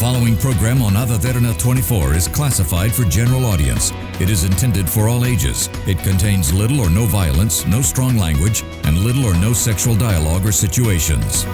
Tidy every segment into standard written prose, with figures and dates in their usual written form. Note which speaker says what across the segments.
Speaker 1: following program on Ada Derana 24 is classified for general audience. It is intended for all ages. It contains little or no violence, no strong language, and little or no sexual dialogue or situations.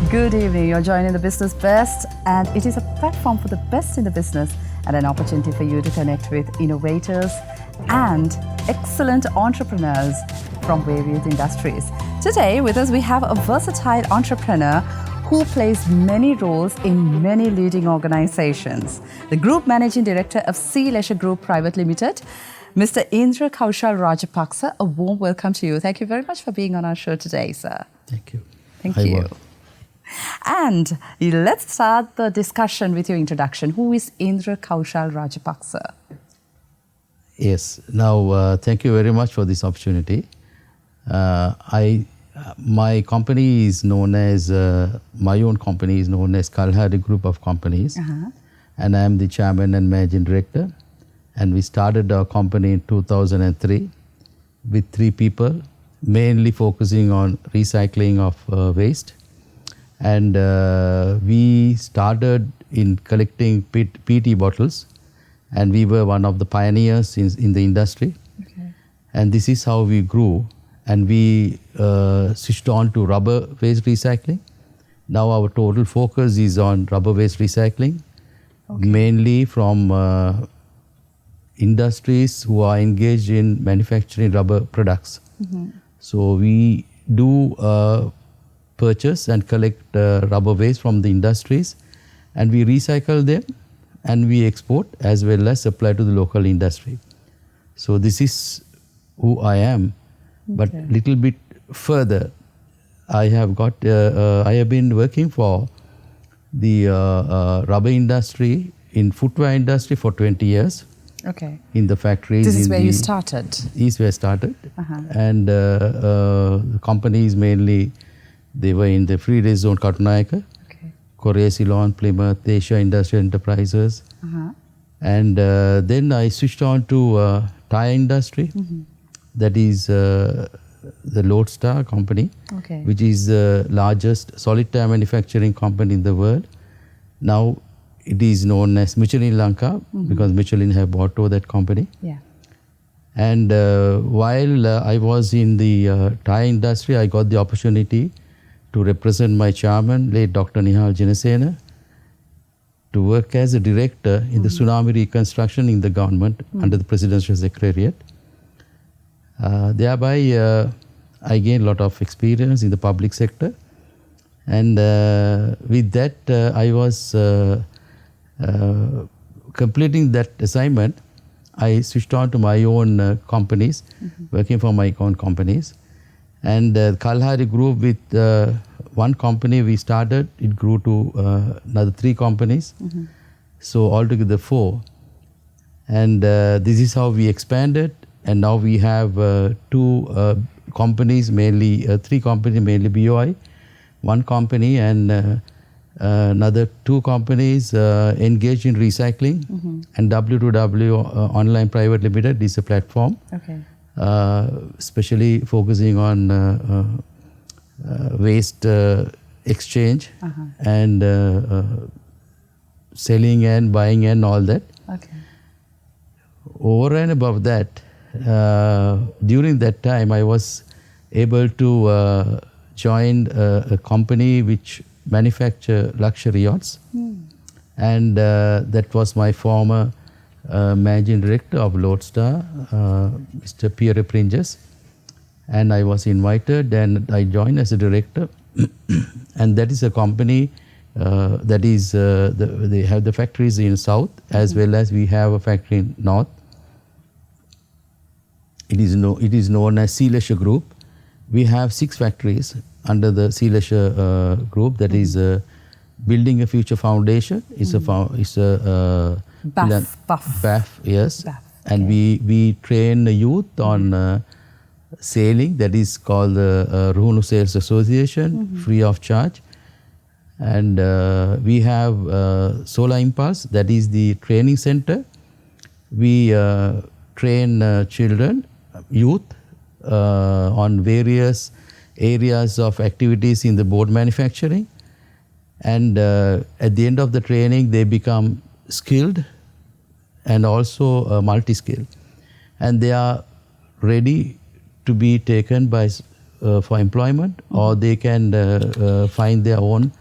Speaker 2: Good evening. You're joining the Business Best, and it is a platform for the best in the business and an opportunity for you to connect with innovators and excellent entrepreneurs from various industries. Today with us we have a versatile entrepreneur who plays many roles in many leading organizations. The Group Managing Director of Sea Leisure Group Private Limited, Mr. Indhra Kaushal Rajapaksa. A warm welcome to you. Thank you very much for being on our show today, sir.
Speaker 3: Thank you.
Speaker 2: Thank you. And let's start the discussion with your introduction. Who is Indhra Kaushal Rajapaksa?
Speaker 3: Yes. Now, thank you very much for this opportunity. My company is known as, my own company is known as Khalhari Group of Companies. And I am the Chairman and Managing Director. And we started our company in 2003 with 3 people, mainly focusing on recycling of waste. And we started in collecting PET bottles, and we were one of the pioneers in the industry. Okay. And this is how we grew, and we switched on to rubber waste recycling. Now our total focus is on rubber waste recycling, mainly from industries who are engaged in manufacturing rubber products. So we do purchase and collect rubber waste from the industries, and we recycle them and we export as well as supply to the local industry. So this is who I am. But little bit further, I have been working for the rubber industry in footwear industry for 20 years. Okay. In the factories.
Speaker 2: This is where you started?
Speaker 3: This is where I started. And the companies mainly, they were in the free range zone Katunayaka, Korea, Ceylon, Plymouth, Asia Industrial Enterprises. And then I switched on to tire industry. That is the Lodestar company, which is the largest solid tire manufacturing company in the world. Now it is known as Michelin Lanka because Michelin have bought over that company. And while I was in the tire industry, I got the opportunity to represent my chairman, late Dr. Nihal Jinasena, to work as a director in the tsunami reconstruction in the government under the Presidential Secretariat. Thereby, I gained a lot of experience in the public sector. And with that, I was completing that assignment. I switched on to my own companies, working for my own companies. And Khalhari Group, with one company we started, it grew to another 3 companies. So altogether 4. And this is how we expanded. And now we have 2 companies, mainly 3 companies, mainly BOI, 1 company, and another 2 companies engaged in recycling. And W2W Online Private Limited is a platform. Especially focusing on waste exchange and selling and buying and all that. Over and above that, during that time, I was able to join a company which manufacture luxury yachts. And that was my former Managing Director of Lodestar, Mr. Pierre Pringes. And I was invited and I joined as a director. And that is a company that is, they have the factories in South as well as we have a factory in North. It is known as Sea Leisure Group. We have 6 factories under the Sea Leisure Group. That is Building a Future Foundation. It's a BAF, yes. BAF, and we train the youth on sailing, that is called the Ruhunu Sales Association, free of charge. And we have Solar Impulse, that is the training center. We train children, youth, on various areas of activities in the board manufacturing. And at the end of the training, they become skilled and also multi-skilled. And they are ready to be taken by for employment, or they can find their own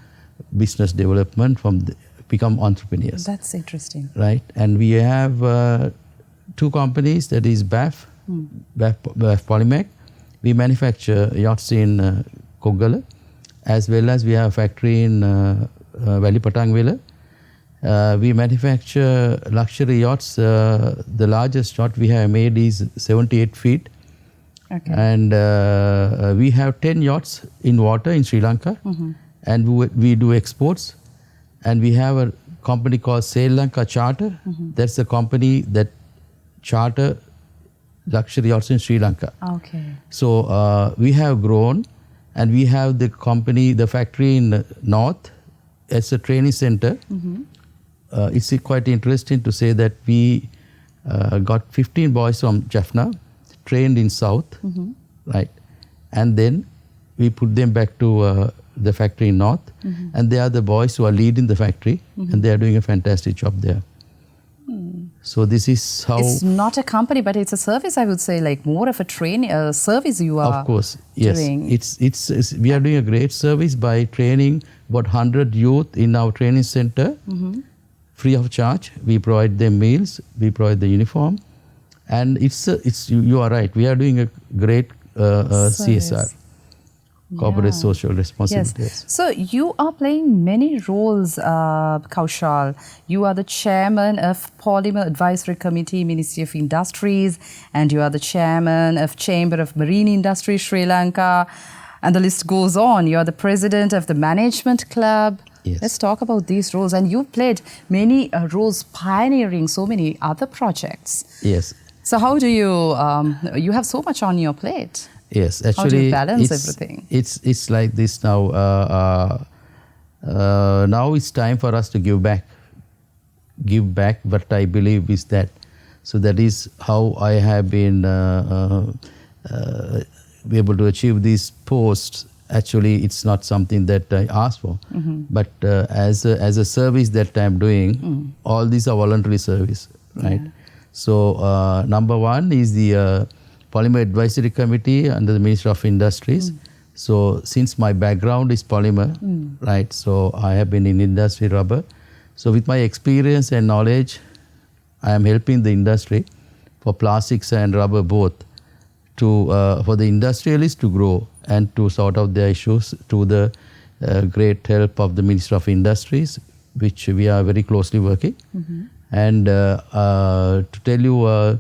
Speaker 3: business development become entrepreneurs.
Speaker 2: That's interesting.
Speaker 3: Right. And we have 2 companies, that is BAF Polymac. We manufacture yachts in Koggala, as well as we have a factory in Walipatangwela. We manufacture luxury yachts. The largest yacht we have made is 78 feet.
Speaker 2: Okay.
Speaker 3: And we have 10 yachts in water in Sri Lanka. And we do exports. And we have a company called Sri Lanka Charter. That's a company that charter luxury yachts in Sri Lanka.
Speaker 2: Okay.
Speaker 3: So we have grown, and we have the company, the factory in North as a training center. It's quite interesting to say that we got 15 boys from Jaffna, trained in South, right? And then we put them back to the factory in North, and they are the boys who are leading the factory, and they are doing a fantastic job there. So this is how...
Speaker 2: It's not a company, but it's a service, I would say, like more of a training service you are
Speaker 3: Of course, yes.
Speaker 2: doing.
Speaker 3: It's we are doing a great service by training about 100 youth in our training center, free of charge. We provide them meals, we provide the uniform, and you are right. We are doing a great CSR. Corporate social responsibility.
Speaker 2: Yes. So you are playing many roles, Kaushal. You are the chairman of Polymer Advisory Committee, Ministry of Industries, and you are the chairman of Chamber of Marine Industry, Sri Lanka, and the list goes on. You are the president of the Management Club.
Speaker 3: Yes.
Speaker 2: Let's talk about these roles. And you've played many roles pioneering so many other projects.
Speaker 3: Yes.
Speaker 2: So how do you, you have so much on your plate.
Speaker 3: Yes, actually,
Speaker 2: how do you balance everything?
Speaker 3: It's like this now. Now it's time for us to give back. Give back what I believe is that. So that is how I have been able to achieve these posts. Actually, it's not something that I asked for, but as a service that I'm doing, all these are voluntary service, right? So number one is the Polymer Advisory Committee under the Ministry of Industries. So since my background is polymer, right, so I have been in industry rubber. So with my experience and knowledge, I am helping the industry for plastics and rubber both for the industrialists to grow and to sort out their issues through the great help of the Ministry of Industries, which we are very closely working. And to tell you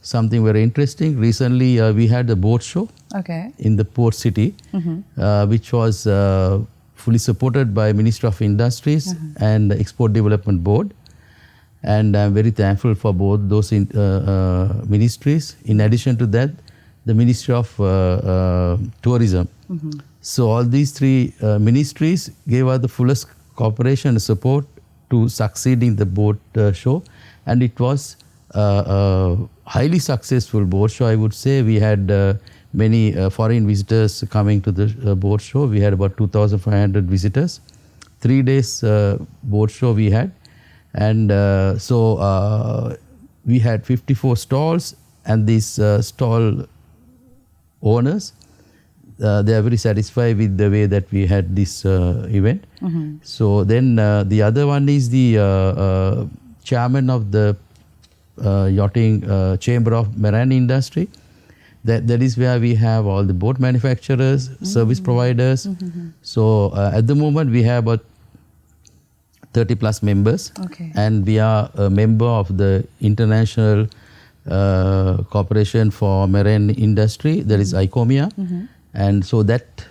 Speaker 3: something very interesting, recently we had a boat show in the port city, which was fully supported by Ministry of Industries and Export Development Board. And I'm very thankful for both those ministries. In addition to that, the Ministry of Tourism. So all these 3 ministries gave us the fullest cooperation and support to succeed in the boat show. And it was highly successful boat show, I would say. We had many foreign visitors coming to the boat show. We had about 2,500 visitors. 3 days boat show we had. And so we had 54 stalls, and these stall owners, they are very satisfied with the way that we had this event. So then the other one is the chairman of the yachting Chamber of Marine Industry. That is where we have all the boat manufacturers, service providers. So at the moment we have about 30 plus members, and we are a member of the International Corporation for Marine Industry, that is ICOMIA. And so that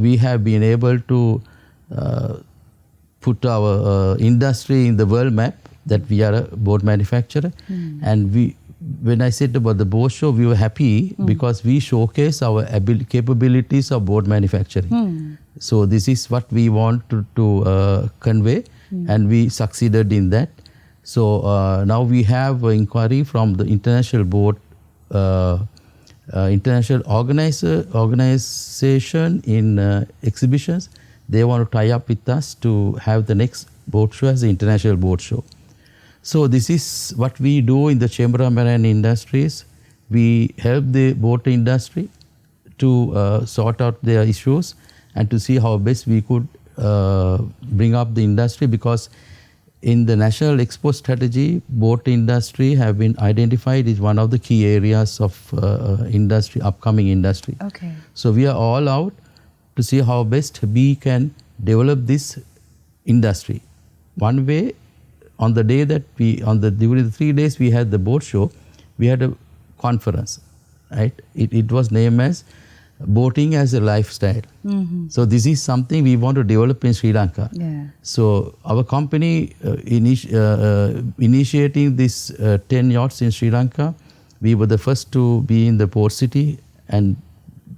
Speaker 3: we have been able to put our industry in the world map, that we are a boat manufacturer, and when I said about the boat show, we were happy because we showcase our capabilities of boat manufacturing. So this is what we want to convey, and we succeeded in that. So now we have an inquiry from the international boat, international organization in exhibitions. They want to tie up with us to have the next boat show as the international boat show. So this is what we do in the Chamber of Marine Industries. We help the boat industry to sort out their issues and to see how best we could bring up the industry, because in the national export strategy, boat industry have been identified as one of the key areas of industry, upcoming industry.
Speaker 2: Okay.
Speaker 3: So we are all out to see how best we can develop this industry. One way, on the day that during the 3 days we had the boat show, we had a conference, right? It was named as Boating as a Lifestyle. So this is something we want to develop in Sri Lanka.
Speaker 2: Yeah.
Speaker 3: So our company initiating this 10 yachts in Sri Lanka, we were the first to be in the port city, and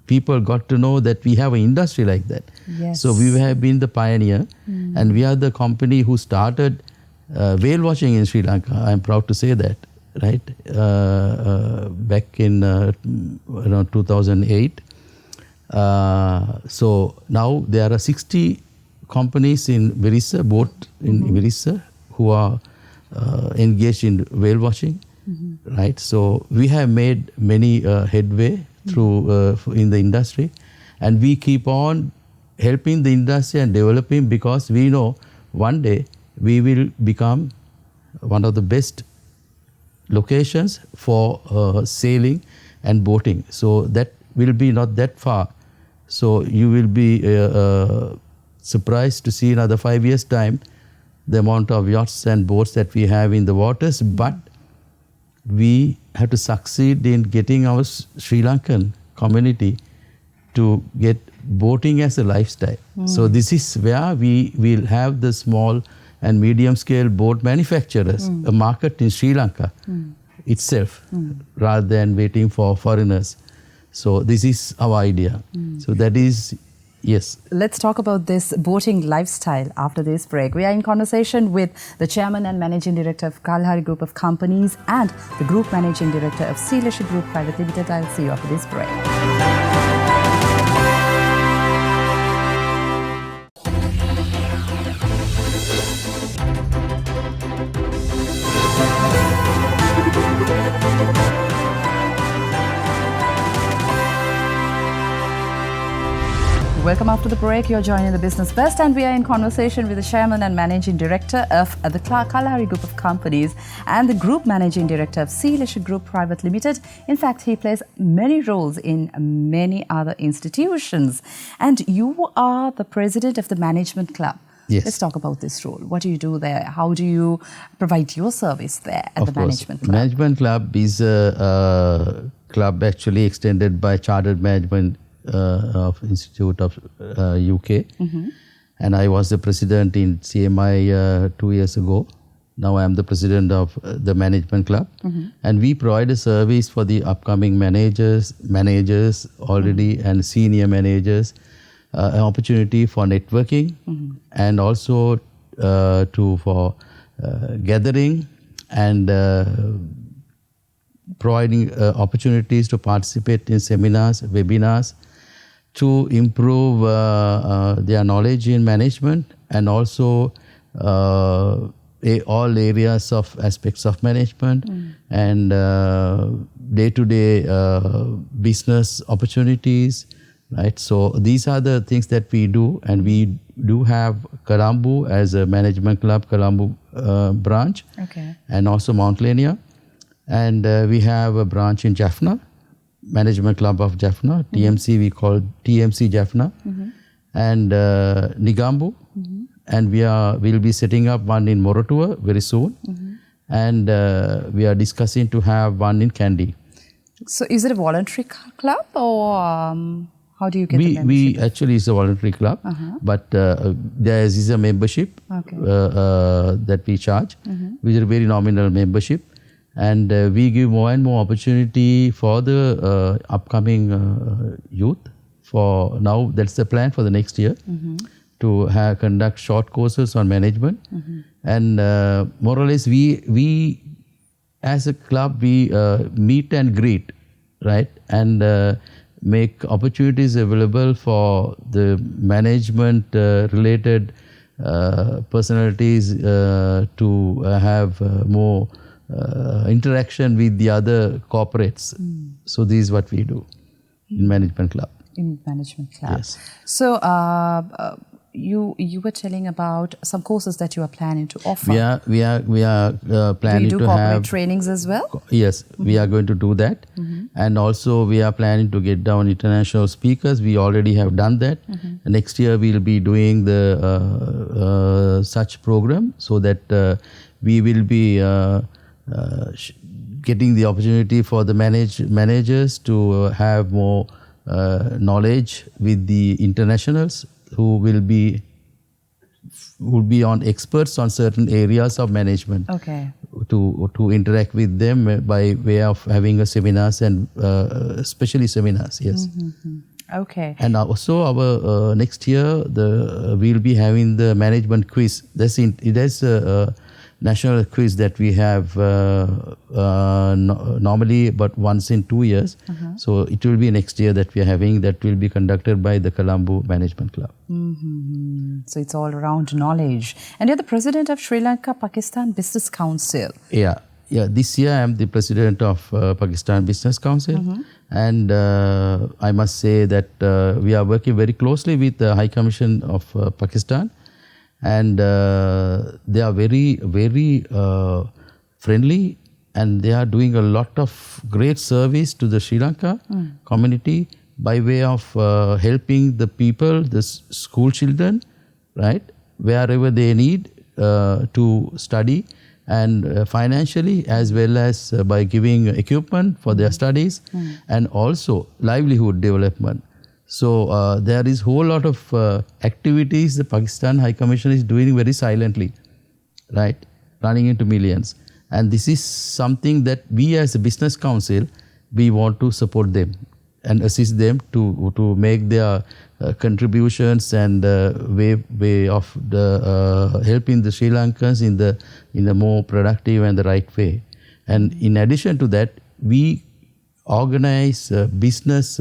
Speaker 3: people got to know that we have an industry like that.
Speaker 2: Yes.
Speaker 3: So we have been the pioneer, and we are the company who started whale watching in Sri Lanka. I am proud to say that, right? Back in around 2008. So now there are 60 companies in Virissa, boat in Virissa, who are engaged in whale watching, right? So we have made many headway through in the industry, and we keep on helping the industry and developing, because we know one day we will become one of the best locations for sailing and boating. So that will be not that far. So you will be surprised to see in another 5 years' time the amount of yachts and boats that we have in the waters. But we have to succeed in getting our Sri Lankan community to get boating as a lifestyle. So this is where we will have the small and medium scale boat manufacturers, a market in Sri Lanka itself, rather than waiting for foreigners. So this is our idea. So that is, yes.
Speaker 2: Let's talk about this boating lifestyle after this break. We are in conversation with the Chairman and Managing Director of Khalhari Group of Companies and the Group Managing Director of Sea Leisure Group Private Limited. I'll see you after this break. Welcome after the break. You're joining the Business Best, and we are in conversation with the Chairman and Managing Director of the Khalhari Group of Companies and the Group Managing Director of Sea Leisure Group Private Limited. In fact, he plays many roles in many other institutions. And you are the President of the Management Club.
Speaker 3: Yes.
Speaker 2: Let's talk about this role. What do you do there? How do you provide your service there at the Management Club?
Speaker 3: Management Club is a club actually extended by Chartered Management of Institute of UK, and I was the president in CMI 2 years ago. Now I am the president of the Management Club, and we provide a service for the upcoming managers already, and senior managers, an opportunity for networking, and also for gathering and providing opportunities to participate in seminars, webinars, to improve their knowledge in management, and also all areas of aspects of management and day-to-day business opportunities, right? So these are the things that we do, and we do have Colombo as a management club, Colombo branch, and also Mount Lania, and we have a branch in Jaffna, Management Club of Jaffna, TMC, we call TMC Jaffna, and Nigambu, and we'll be setting up one in Moratuwa very soon, and we are discussing to have one in Kandy.
Speaker 2: So is it a voluntary club, or how do you get the membership?
Speaker 3: We actually is a voluntary club, but there is a membership that we charge, which is a very nominal membership. And we give more and more opportunity for the upcoming youth. For now, that's the plan for the next year, to conduct short courses on management. And more or less, we as a club, we meet and greet, right? And make opportunities available for the management related personalities to have more interaction with the other corporates. So this is what we do in management club.
Speaker 2: In management club.
Speaker 3: Yes.
Speaker 2: So you were telling about some courses that you are planning to offer.
Speaker 3: We are planning
Speaker 2: do you do
Speaker 3: to
Speaker 2: corporate
Speaker 3: have
Speaker 2: trainings as well?
Speaker 3: Yes, we are going to do that. And also we are planning to get down international speakers. We already have done that. Next year we will be doing the such program, so that we will be getting the opportunity for the managers to have more knowledge with the internationals who will be on experts on certain areas of management.
Speaker 2: Okay.
Speaker 3: To interact with them by way of having a seminars, and especially seminars. Yes.
Speaker 2: Okay.
Speaker 3: And also our next year we'll be having the management quiz. That's a national quiz that we have normally but once in 2 years. So it will be next year that we are having, that will be conducted by the Colombo Management Club.
Speaker 2: So it's all around knowledge. And you're the president of Sri Lanka Pakistan Business Council.
Speaker 3: Yeah. This year I am the president of Pakistan Business Council. And I must say that we are working very closely with the High Commission of Pakistan. And they are very, very friendly, and they are doing a lot of great service to the Sri Lanka community by way of helping the people, the school children, right, wherever they need to study, and financially, as well as by giving equipment for their studies, and also livelihood development. So there is whole lot of activities the Pakistan High Commission is doing very silently, right, running into millions. And this is something that we as a business council, we want to support them and assist them to make their contributions and way of the helping the Sri Lankans in the more productive and the right way. And in addition to that, we organize business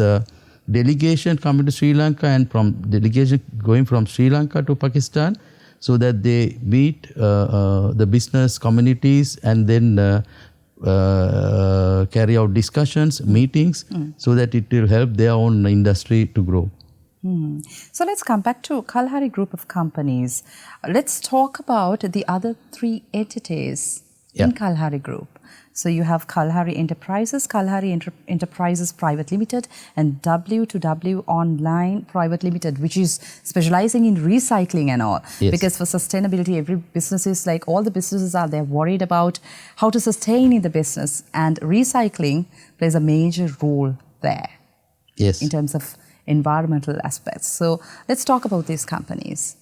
Speaker 3: delegation coming to Sri Lanka, and from delegation going from Sri Lanka to Pakistan, so that they meet the business communities and then carry out discussions, meetings, so that it will help their own industry to grow.
Speaker 2: So let's come back to Khalhari Group of Companies. Let's talk about the other 3 entities in Khalhari Group. So you have Khalhari Enterprises, Khalhari Enterprises Private Limited, and W2W Online Private Limited, which is specializing in recycling and all.
Speaker 3: Yes.
Speaker 2: Because for sustainability, every business is like, all the businesses are, they're worried about how to sustain in the business, and recycling plays a major role there.
Speaker 3: Yes.
Speaker 2: In terms of environmental aspects. So let's talk about these companies.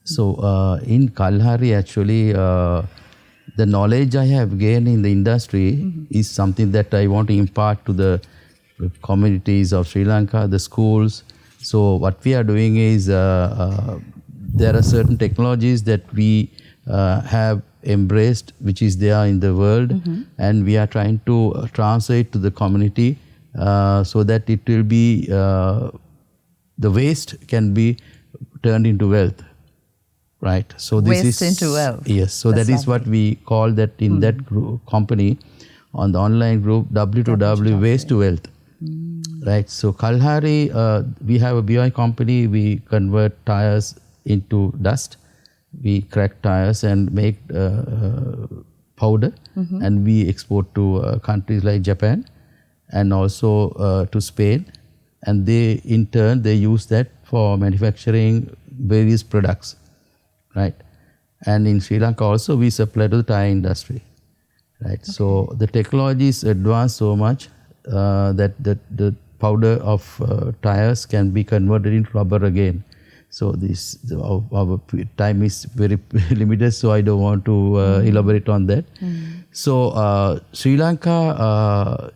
Speaker 3: So in Khalhari, actually, the knowledge I have gained in the industry is something that I want to impart to the communities of Sri Lanka, the schools. So what we are doing is, there are certain technologies that we have embraced, which is there in the world, and we are trying to translate to the community so that it will be, the waste can be turned into wealth. Right. So this
Speaker 2: Waste
Speaker 3: is
Speaker 2: into wealth.
Speaker 3: Yes. So
Speaker 2: That's
Speaker 3: that is what we call that in that group, company, on the online group, W2W Waste to Wealth. Right. So Khalhari, we have a BI company. We convert tires into dust. We crack tires and make powder, and we export to countries like Japan and also to Spain. And they, in turn, they use that for manufacturing various products. Right. And in Sri Lanka also, we supply to the tire industry. Right. Okay. So the technology is advanced so much that the powder of tires can be converted into rubber again. So our time is very limited, so I don't want to elaborate on that. So Sri Lanka,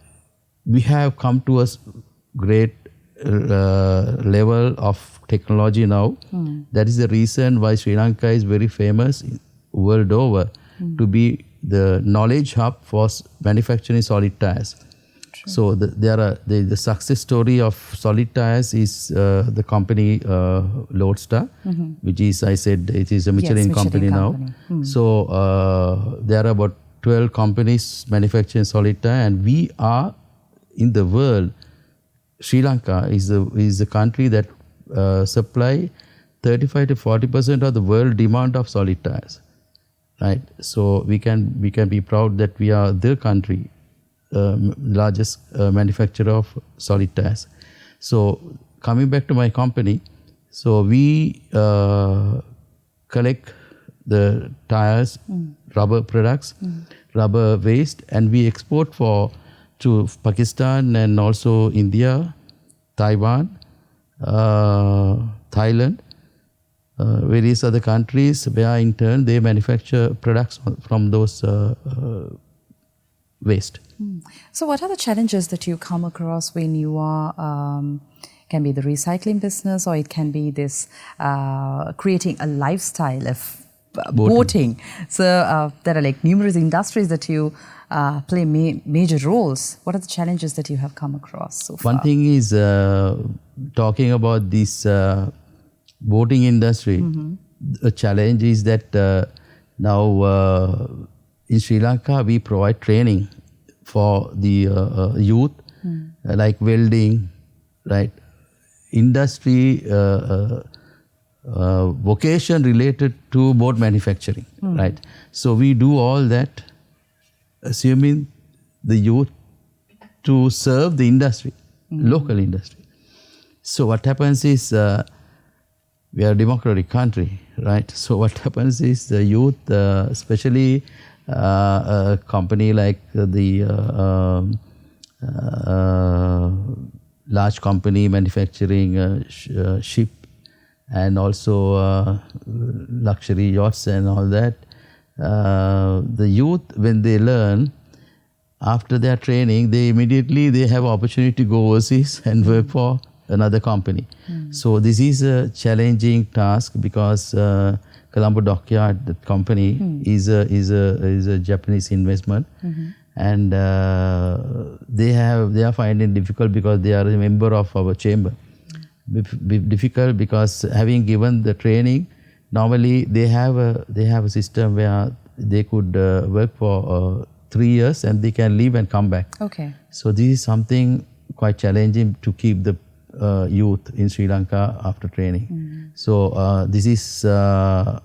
Speaker 3: we have come to a great level of technology now. That is the reason why Sri Lanka is very famous world over to be the knowledge hub for manufacturing solid tires. True. So the success story of solid tires is the company Lodestar, which is, I said, it is a Michelin company now. So there are about 12 companies manufacturing solid tire, and we are in the world. Sri Lanka is the country that supply 35 to 40% of the world demand of solid tires. Right, so we can be proud that we are the country largest manufacturer of solid tires. So coming back to my company, so we collect the tires, rubber products, rubber waste, and we export to Pakistan and also India, Taiwan, Thailand. Various other countries where in turn they manufacture products from those waste.
Speaker 2: So what are the challenges that you come across when you are, can be the recycling business, or it can be this creating a lifestyle of boating. So there are like numerous industries that you play major roles. What are the challenges that you have come across so far?
Speaker 3: One thing is talking about this boating industry, the challenge is that now in Sri Lanka we provide training for the youth, like welding, right? Industry vocation related to boat manufacturing, right? So we do all that, assuming the youth to serve the industry, local industry. So what happens is, we are a democratic country, right? So what happens is the youth, especially a company like the large company manufacturing ship and also luxury yachts and all that, the youth, when they learn, after their training, they have opportunity to go overseas and work for another company. So this is a challenging task because Colombo Dockyard, the company, is a Japanese investment, and they are finding it difficult because they are a member of our chamber. Difficult because having given the training, normally they have a system where they could work for 3 years and they can leave and come back.
Speaker 2: Okay.
Speaker 3: So this is something quite challenging to keep the youth in Sri Lanka after training. So this is a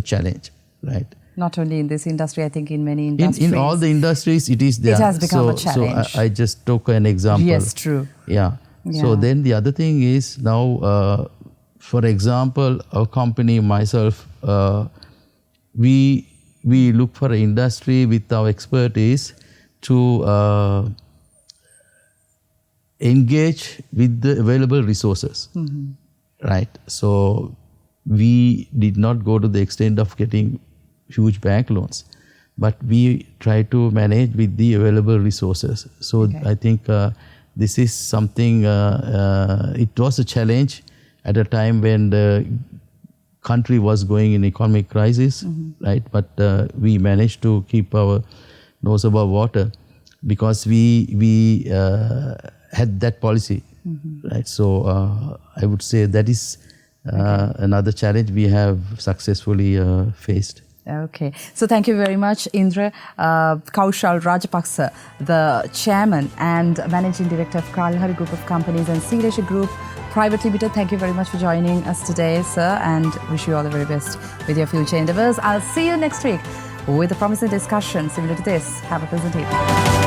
Speaker 3: challenge, right?
Speaker 2: Not only in this industry, I think in many industries.
Speaker 3: In all the industries, it is there.
Speaker 2: It has become a challenge.
Speaker 3: So I just took an example.
Speaker 2: Yes, true.
Speaker 3: Yeah. So then the other thing is now, for example, our company, myself, we look for an industry with our expertise to engage with the available resources, right? So we did not go to the extent of getting huge bank loans, but we try to manage with the available resources. So I think this is something, it was a challenge at a time when the country was going in economic crisis, right? But we managed to keep our nose above water because we had that policy, right? So I would say that is another challenge we have successfully faced.
Speaker 2: Okay. So thank you very much, Indhra Kaushal Rajapaksa, the Chairman and Managing Director of Khalhari Group of Companies and Sea Leisure Group Private Limited. Thank you very much for joining us today, sir, and wish you all the very best with your future endeavours. I'll see you next week with a promising discussion similar to this. Have a pleasant evening.